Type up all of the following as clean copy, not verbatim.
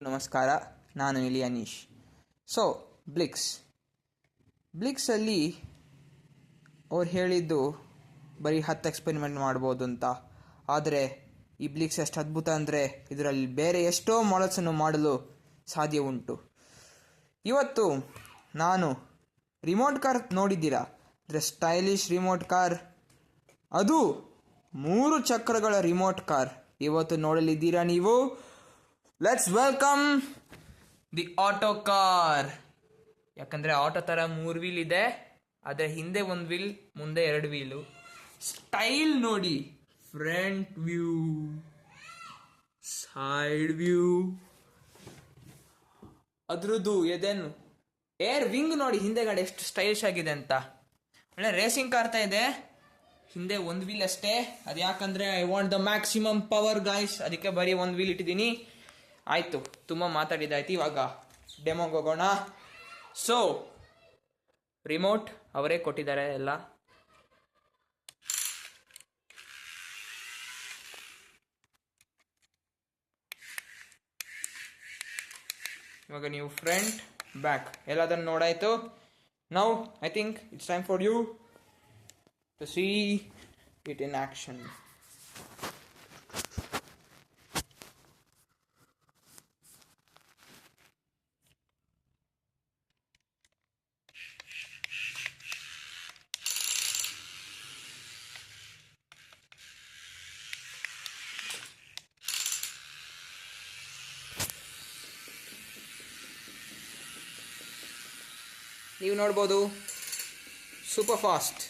ನಮಸ್ಕಾರ, ನಾನು ಇಲ್ಲಿ ಅನೀಶ್. ಸೊ ಬ್ಲಿಕ್ಸಲ್ಲಿ ಅವ್ರು ಹೇಳಿದ್ದು ಬರೀ 10 ಎಕ್ಸ್ಪೆರಿಮೆಂಟ್ ಮಾಡ್ಬೋದು ಅಂತ. ಆದರೆ ಈ ಬ್ಲಿಕ್ಸ್ ಎಷ್ಟು ಅದ್ಭುತ ಅಂದರೆ ಇದರಲ್ಲಿ ಬೇರೆ ಎಷ್ಟೋ ಮಾಡೆಲ್ಸನ್ನು ಮಾಡಲು ಸಾಧ್ಯ ಉಂಟು. ಇವತ್ತು ನಾನು ರಿಮೋಟ್ ಕಾರ್ ನೋಡಿದ್ದೀರಾ, ಅಂದರೆ ಸ್ಟೈಲಿಶ್ ರಿಮೋಟ್ ಕಾರ್, ಅದು 3 ಚಕ್ರಗಳ ರಿಮೋಟ್ ಕಾರ್ ಇವತ್ತು ನೋಡಲಿದ್ದೀರಾ ನೀವು. Let's welcome the auto car. ಯಾಕಂದರೆ ಆಟೋ ಥರ 3 ವೀಲ್ ಇದೆ, ಆದರೆ ಹಿಂದೆ 1 ವೀಲ್, ಮುಂದೆ 2 ವೀಲು. ಸ್ಟೈಲ್ ನೋಡಿ, ಫ್ರಂಟ್ ವ್ಯೂ, ಸೈಡ್ ವ್ಯೂ, ಅದ್ರದ್ದು ಎದೆನು ಏರ್ ವಿಂಗ್ ನೋಡಿ ಹಿಂದೆಗಡೆ ಎಷ್ಟು ಸ್ಟೈಲಿಶ್ ಆಗಿದೆ ಅಂತ. ಒಳ್ಳೆ ರೇಸಿಂಗ್ ಕಾರ್ ಇದೆ. ಹಿಂದೆ 1 ವೀಲ್ ಅಷ್ಟೇ, ಅದು ಯಾಕಂದರೆ I want the maximum power guys, ಅದಕ್ಕೆ ಬರೀ 1 ವೀಲ್ ಇಟ್ಟಿದ್ದೀನಿ. ಆಯಿತು, ತುಂಬ ಮಾತಾಡಿದಾಯ್ತು, ಇವಾಗ ಡೆಮೋಗೆ ಹೋಗೋಣ. ಸೊ ರಿಮೋಟ್ ಅವರೇ ಕೊಟ್ಟಿದ್ದಾರೆ ಎಲ್ಲ. ಇವಾಗ ನೀವು ಫ್ರಂಟ್ ಬ್ಯಾಕ್ ಎಲ್ಲದನ್ನು ನೋಡಾಯಿತು. Now I think it's time for you to see it in action. ನೀವು ನೋಡ್ಬೋದು, ಸೂಪರ್ ಫಾಸ್ಟ್.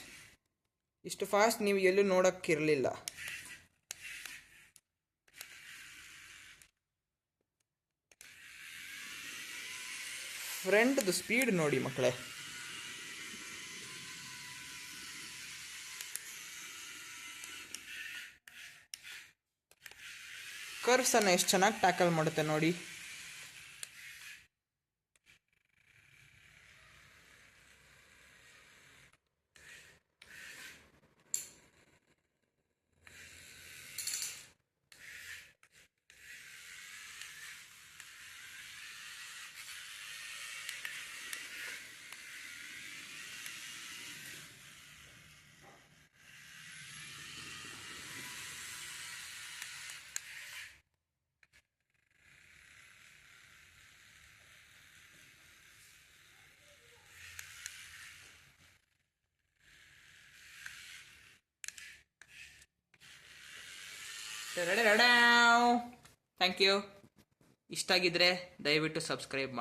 ಇಷ್ಟು ಫಾಸ್ಟ್ ನೀವು ಎಲ್ಲೂ ನೋಡೋಕ್ಕಿರಲಿಲ್ಲ. ಫ್ರಂಟ್ದು ಸ್ಪೀಡ್ ನೋಡಿ ಮಕ್ಕಳೇ. ಕರ್ವ್ಸನ್ನು ಎಷ್ಟು ಚೆನ್ನಾಗಿ ಟ್ಯಾಕಲ್ ಮಾಡುತ್ತೆ ನೋಡಿ. Thank you. ಇಷ್ಟ ಆಗಿದ್ರೆ ದಯವಿಟ್ಟು ಸಬ್ಸ್ಕ್ರೈಬ್ ಮಾಡಿ.